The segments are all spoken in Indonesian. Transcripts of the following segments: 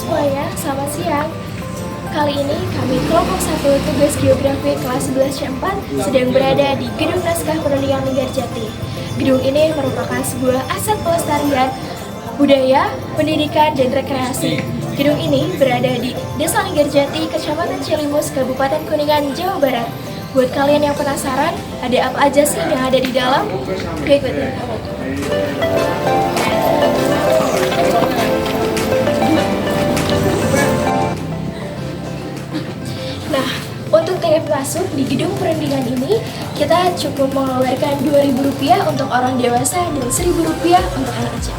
semuanya, selamat siang. Kali ini kami kelompok 1 tugas geografi kelas 11 C4 sedang berada di Gedung Naskah Perundingan Linggarjati. Gedung ini merupakan sebuah aset pelestarian budaya, pendidikan, dan rekreasi. Gedung ini berada di Desa Linggarjati, Kecamatan Cilimus, Kabupaten Kuningan, Jawa Barat. Buat kalian yang penasaran, ada apa aja sih yang ada di dalam? Yuk ikutin. Nah, untuk tiket masuk di gedung perundingan ini, kita cukup mengeluarkan Rp2.000 untuk orang dewasa dan Rp1.000 untuk anak kecil.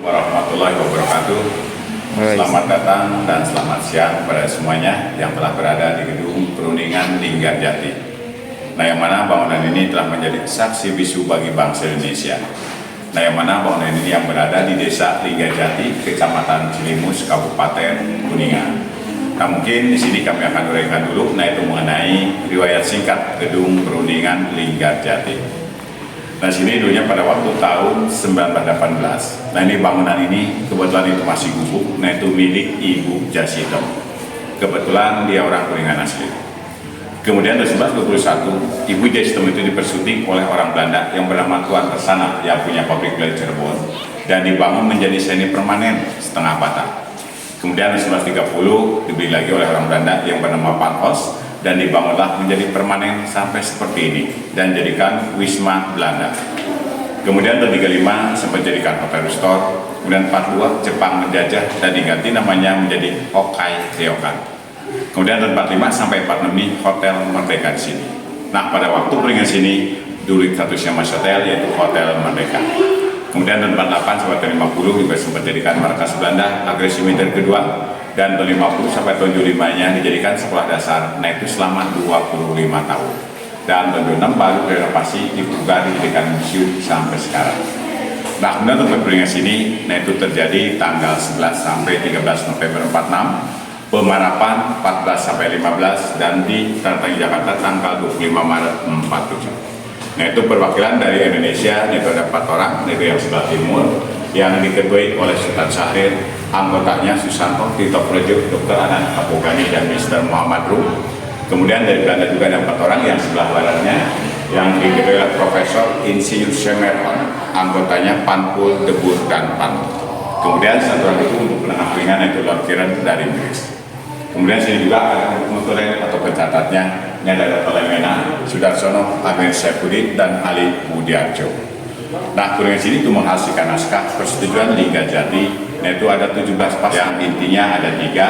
Warahmatullahi wabarakatuh. Selamat datang dan selamat siang kepada semuanya yang telah berada di Gedung Perundingan Linggarjati. Nah, yang mana bangunan ini telah menjadi saksi bisu bagi bangsa Indonesia. Nah, yang mana bangunan ini yang berada di Desa Linggarjati, Kecamatan Cilimus, Kabupaten Kuningan. Nah, mungkin di sini kami akan uraikan dulu, itu mengenai riwayat singkat Gedung Perundingan Linggarjati. Nah, sini dulunya pada waktu tahun 1918. Nah, ini bangunan ini kebetulan itu masih gubuk. Nah, itu milik Ibu Jasitom. Kebetulan dia orang Kuningan asli. Kemudian tahun 1921, Ibu Jasitom itu dipersunting oleh orang Belanda yang bernama Tuan Tersana yang punya pabrik gula Cirebon dan dibangun menjadi semi permanen setengah patah. Kemudian tahun 1930 dibeli lagi oleh orang Belanda yang bernama Panhos dan dibangunlah menjadi permanen sampai seperti ini dan jadikan Wisma Belanda. Kemudian tahun 35 sempat jadikan Hotel Store, kemudian 42 Jepang menjajah dan diganti namanya menjadi Hokai Ryokan. Kemudian tahun 45 sampai 46 ini Hotel Merdeka di sini. Nah, pada waktu peringatan sini dulu statusnya Mas Hotel yaitu Hotel Merdeka. Kemudian tahun 48 sampai tahun 50 juga sempat jadikan markas Belanda agresi militer kedua. Dan tahun 50 sampai tahun 75-nya dijadikan sekolah dasar, nah itu selama 25 tahun. Dan tahun 26 baru renovasi dibuka dijadikan museum sampai sekarang. Nah, kemudian untuk peringatan sini, nah itu terjadi tanggal 11 sampai 13 November 46, pemarapan 14 sampai 15, dan di Tanah Jakarta tanggal 25 Maret 47. Nah, itu perwakilan dari Indonesia, itu ada 4 orang, itu yang sebelah timur, yang diketuai oleh Sultan Syahrir, anggotanya Susanto, Tito Projo, Dr. Anan Apogani, dan Mr. Muhammad Rum. Kemudian dari Belanda juga ada 4 orang yang sebelah baratnya, yang diketuai oleh Profesor Insinyur Semerhon, anggotanya Panpul, Debur, dan Pan. Kemudian satu orang itu untuk penengah ringan yaitu Lord Kiran dari Inggris. Kemudian sini juga ada mutulen atau pencatatnya, ini ada Tolemena, Sudarsono, Amir Saifuddin, dan Ali Budiarjo. Nah, kuningan sini itu menghasilkan naskah persetujuan Linggarjati, yaitu ada 17 pasal, yang intinya ada 3.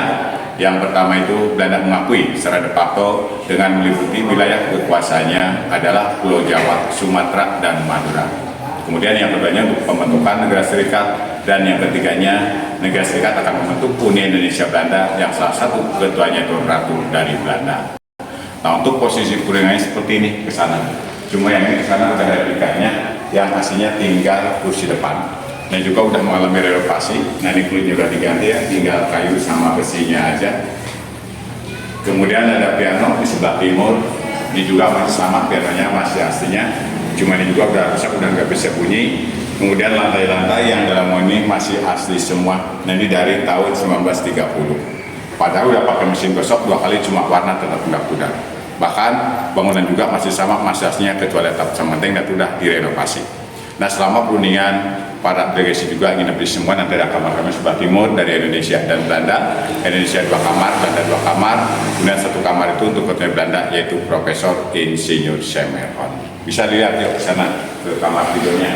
Yang pertama itu Belanda mengakui secara de facto dengan meliputi wilayah kekuasaannya adalah Pulau Jawa, Sumatera, dan Madura. Kemudian yang keduanya untuk pembentukan negara serikat, dan yang ketiganya negara serikat akan membentuk Uni Indonesia Belanda yang salah satu ketuanya itu Ratu dari Belanda. Nah, untuk posisi kuningannya seperti ini ke sana. Cuma yang ini ke sana udah ada replikanya, yang aslinya tinggal kursi depan. Nah, juga udah mengalami renovasi. Nah, ini kulitnya udah diganti ya, tinggal kayu sama besinya aja. Kemudian ada piano di sebelah timur. Ini juga masih sama, pianonya masih aslinya. Cuma ini juga udah rusak, udah nggak bisa bunyi. Kemudian lantai-lantai yang dalam mall ini masih asli semua. Nah, ini dari tahun 1930. Padahal udah pakai mesin gosok 2 kali, cuma warna tetap pudar-pudar. Bahkan bangunan juga masih sama, masih aslinya kecuali atap sementing dan sudah direnovasi. Nah, selama perundingan para delegasi juga nginep di semua, nanti ada kamar kami sebelah timur dari Indonesia dan Belanda. Indonesia 2 kamar, Belanda 2 kamar. Kemudian 1 kamar itu untuk ketua Belanda yaitu Profesor Insinyur Semerhon. Bisa dilihat yuk ke sana ke kamar tidurnya.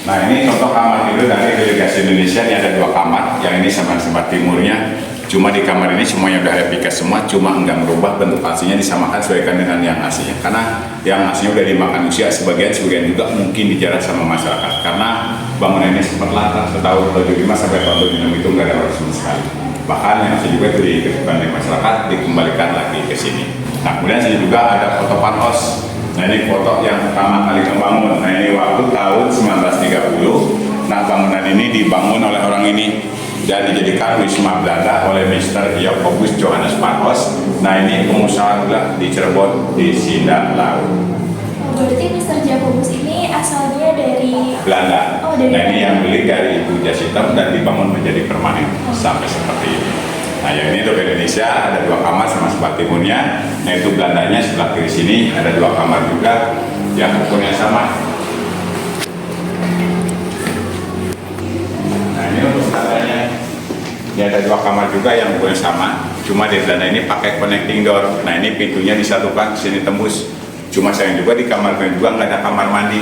Nah, ini contoh kamar tidur dari delegasi Indonesia ini ada 2 kamar, yang ini sama sebelah timurnya. Cuma di kamar ini semuanya udah replika semua, cuma enggak merubah bentuk aslinya, disamakan sesuaikan dengan yang aslinya. Karena yang aslinya udah dimakan usia, sebagian juga mungkin dijarah sama masyarakat. Karena bangunan ini sempat lantar tahun 75 sampai tahun 76 itu nggak ada orang sama sekali. Bahkan yang asli juga itu diketukan dari masyarakat, dikembalikan lagi ke sini. Nah kemudian sini juga ada foto panhos. Nah ini foto yang pertama kali membangun. Nah ini waktu tahun 1930. Nah bangunan ini dibangun oleh orang ini dan dijadikan wisma Belanda oleh Mr. Jacobus Johannes Panhos. Nah ini pengusaha gula di Cirebon di Sindang Laut. Berarti Mr. Jacobus ini asalnya dari Belanda. Oh, dari nah ini yang beli dari Ibu Jasitam dan dibangun menjadi permanen sampai seperti ini. Nah yang ini untuk Indonesia ada 2 kamar sama sebelah timurnya. Nah itu Belandanya sebelah kiri sini ada 2 kamar juga yang ukurnya sama. Nah ini untuk Belandanya. Ini ada 2 kamar juga yang ukurnya sama. Cuma di Belanda ini pakai connecting door. Nah ini pintunya disatukan sini tembus. Cuma sayang juga di kamar juga nggak ada kamar mandi.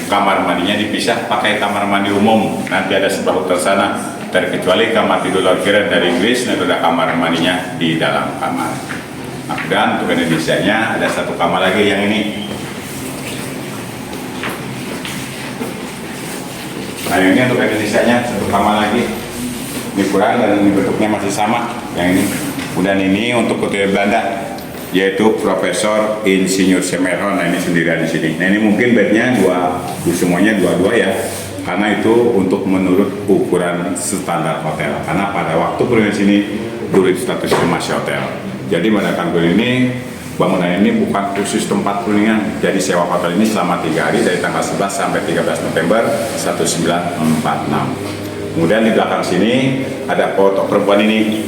Kamar mandinya dipisah pakai kamar mandi umum. Nanti ada sebelah utara sana. Terkecuali kamar tidur Lord Kiren dari Inggris, nah itu ada kamar mandinya di dalam kamar. Nah, dan untuk Indonesia-nya ada 1 kamar lagi yang ini. Nah ini untuk Indonesia-nya 1 kamar lagi. Ini kurang dan ini bentuknya masih sama. Yang ini. Kemudian ini untuk ketua Belanda, yaitu Profesor Insinyur Semerhon. Nah ini sendirian di sini. Nah ini mungkin bednya semuanya dua ya, karena itu untuk menurut ukuran standar hotel. Karena pada waktu perundingan sini dulu statusnya masih hotel. Jadi mengadakan ini bangunan ini bukan khusus tempat perundingan. Jadi sewa hotel ini selama 3 hari dari tanggal 11 sampai 13 November 1946. Kemudian di belakang sini ada foto perempuan ini.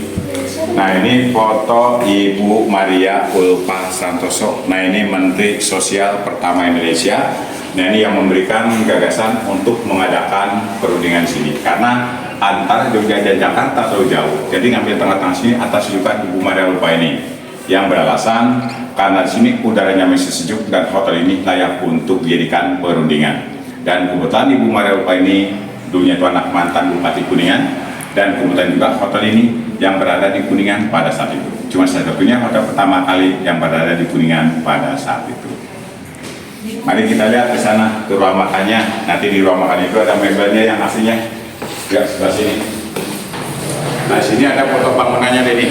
Nah ini foto Ibu Maria Ulfa Santoso. Nah ini Menteri Sosial pertama Indonesia. Nah ini yang memberikan gagasan untuk mengadakan perundingan sini. Karena antara Jogja dan Jakarta terlalu jauh. Jadi ngambil tengah-tengah sini atas rujukan Ibu Maria Ulfa ini. Yang beralasan karena di sini udaranya masih sejuk dan hotel ini layak untuk dijadikan perundingan. Dan kebetulan Ibu Maria Ulfa ini dulunya itu anak mantan Bupati Kuningan. Dan kemudian juga hotel ini yang berada di Kuningan pada saat itu. Cuma satu-satunya hotel pertama kali yang berada di Kuningan pada saat itu. Mari kita lihat ke sana, ke ruang makannya. Nanti di ruang makan itu ada mebelnya yang aslinya. Ya, sebelah sini. Nah, sini ada foto bangunannya Denny.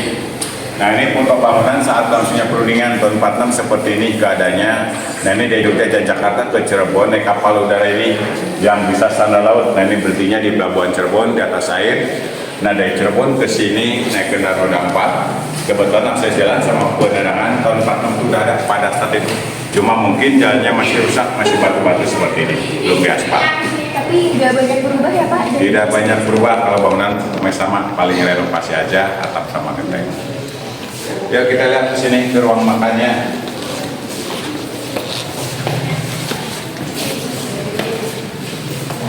Nah, ini foto bangunan saat langsungnya perundingan tahun 46 seperti ini keadaannya. Nah, ini dari Jogja dan Jakarta ke Cirebon naik kapal udara ini yang bisa standar laut. Nah, ini berhentinya di Pelabuhan Cirebon di atas air. Nah, dari Cirebon ke sini naik kendaraan roda 4. Kebetulan saya jalan sama penerangan tahun 46 itu udah ada pada saat itu. Cuma mungkin jalannya masih rusak, masih batu-batu seperti ini, belum diaspal. Tapi nggak banyak berubah ya Pak? Tidak banyak berubah, kalau bangunan masih sama, paling renovasi aja, atap sama genteng. Ya kita lihat ke sini ke ruang makannya.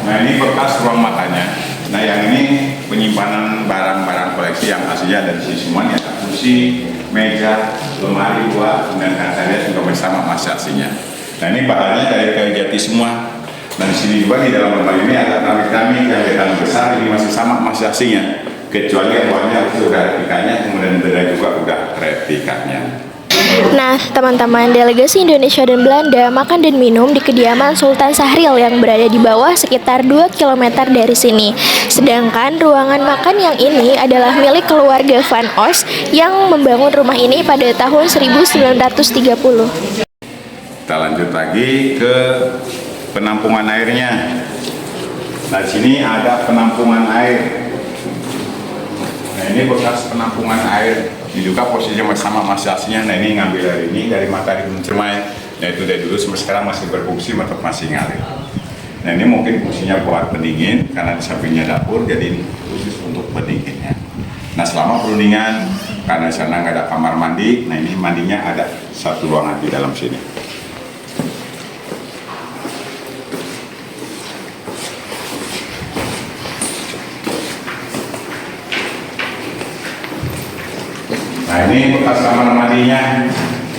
Nah ini bekas ruang makannya. Nah yang ini penyimpanan barang-barang koleksi yang aslinya ada di sini semuanya. Kursi, meja, lemari, dan kaca dia juga bersama masih aslinya. Nah ini bahannya dari kayu jati semua. Dan di sini juga di dalam lemari ini ada keramik-keramik yang kelihatan besar, ini masih sama masih aslinya. Kecuali yang bawahnya itu udah replikanya, kemudian beda juga udah replikanya. Nah, teman-teman, delegasi Indonesia dan Belanda makan dan minum di kediaman Sultan Syahrial yang berada di bawah sekitar 2 km dari sini. Sedangkan ruangan makan yang ini adalah milik keluarga Van Os yang membangun rumah ini pada tahun 1930. Kita lanjut lagi ke penampungan airnya. Nah, di sini ada penampungan air. Nah, ini bekas penampungan air. Ini juga posisinya sama masih aslinya. Nah, ini ngambil dari ini dari Matahari Gunung Cermai. Nah, itu dari dulu sampai sekarang masih berfungsi untuk masih ngalir. Nah, ini mungkin fungsinya buat pendingin karena di sampingnya dapur, jadi ini khusus untuk pendinginnya. Nah, selama perundingan karena di sana nggak ada kamar mandi, nah ini mandinya ada satu ruangan di dalam sini. Nah ini bekas kamar mandinya.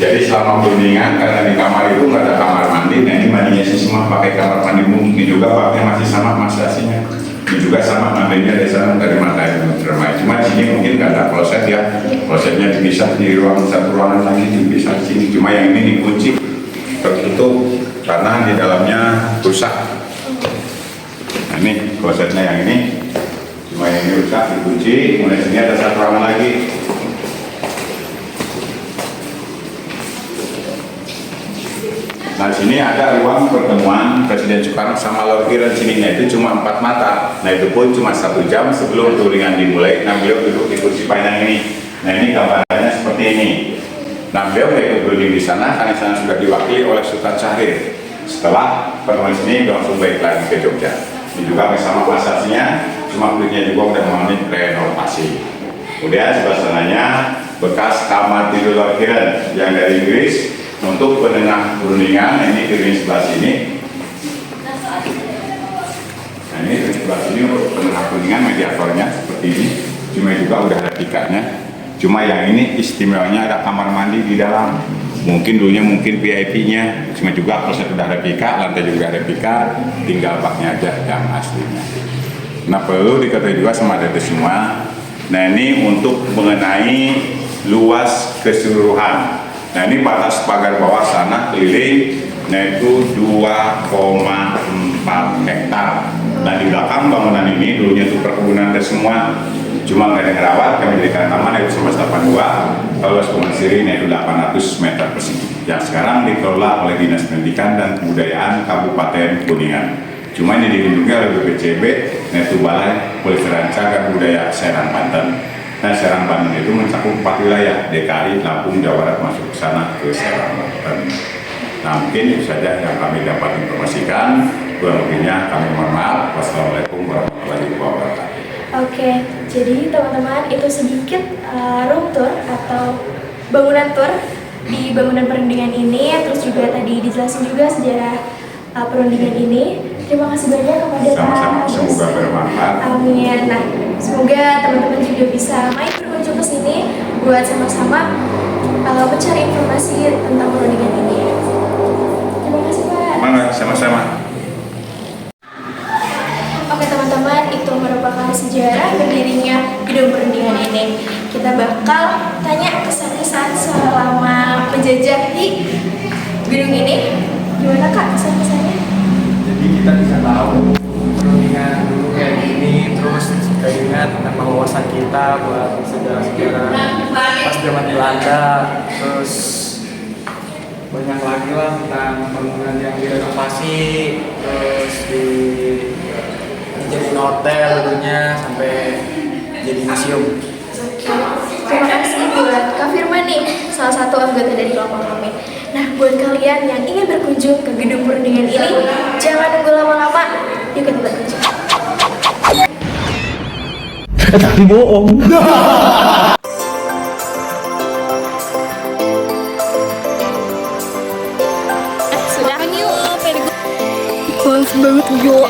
Jadi selama perundingan, karena di kamar itu nggak ada kamar mandi, nah ini mandinya sih semua pakai kamar mandi umum. Ini juga paknya masih sama masasinya. Ini juga sama mandinya dari sana dari matahari termai. Cuma di sini mungkin nggak ada kloset ya. Klosetnya dipisah di ruang satu ruangan lagi dipisah di sini. Cuma yang ini dikunci tertutup karena di dalamnya rusak. Nah ini klosetnya yang ini. Cuma yang ini rusak dikunci. Kemudian sini ada satu ruangan lagi. Nah sini ada ruang pertemuan Presiden Soekarno sama Lord Kiran sini, nah itu cuma 4 mata. Nah itu pun cuma 1 jam sebelum perundingan dimulai. Nah beliau duduk di kursi panjang ini. Nah ini gambarannya seperti ini. Nah beliau ikut berunding di sana karena sana sudah diwakili oleh Sultan Syahrir. Setelah pertemuan sini langsung balik lagi ke Jogja. Ini juga bersama masasinya, cuma kulitnya juga udah mengalami renovasi. Kemudian sebelah sananya bekas kamar tidur Lord Kiran yang dari Inggris. Untuk penengah perundingan, ini piring sebelah sini. Nah ini piring sebelah sini untuk penengah perundingan mediatornya seperti ini. Cuma juga udah ada tiketnya. Cuma yang ini istimewanya ada kamar mandi di dalam. Mungkin dulunya mungkin VIP-nya. Cuma juga kalau sudah ada pikat, lantai juga ada pikat. Tinggal baknya aja yang aslinya. Nah perlu diketahui juga sama ada semua. Nah ini untuk mengenai luas keseluruhan. Nah ini batas pagar bawah sana keliling, yaitu 2,4 hektar. Nah di belakang bangunan ini dulunya itu perkebunan dan semua, cuma nggak ada yang rawat, kami jadikan taman yaitu 182, luas pengasirin yaitu 800 meter persegi. Yang sekarang dikelola oleh Dinas Pendidikan dan Kebudayaan Kabupaten Kuningan. Cuma ini dilindungi oleh BPCB, yaitu Balai Pelestarian Cagar Budaya Serang Banten. Nah, Serang Banten itu mencakup 4 wilayah, DKI, Lampung, Jawa Barat masuk ke sana ke Serang Banten. Nah, mungkin itu saja yang kami dapat informasikan. Kurang lebihnya kami mohon maaf. Wassalamualaikum warahmatullahi wabarakatuh. Oke, jadi teman-teman itu sedikit room tour atau bangunan tour di bangunan perundingan ini. Terus juga tadi dijelasin juga sejarah perundingan ini. Terima kasih banyak kepada Sama-sama, semoga bermanfaat. Amin. Nah, semoga teman-teman juga bisa main berkunjung ke sini buat sama-sama mencari informasi tentang perundingan ini. Terima kasih Pak. Mangga, sama-sama. Oke teman-teman, itu merupakan sejarah berdirinya gedung perundingan ini. Kita bakal tanya kesan-kesan selama menjajahi gedung ini. Gimana Kak kesan-kesannya? Jadi kita bisa tahu perundingan dulu kayak gini, terus kita ingat tentang wawasan kita buat sejarah-sejarah pas zaman Belanda, terus banyak lagi lah tentang bangunan yang direnovasi, terus jadi hotel dulunya sampai jadi museum. Terima kasih buat Kak Firman nih, salah satu anggota dari kelompok kami. Nah, buat kalian yang ingin berkunjung ke gedung perundingan ini, jangan nunggu lama-lama, yuk kita berkunjung. Tapi bohong. Sudah? Males banget yo.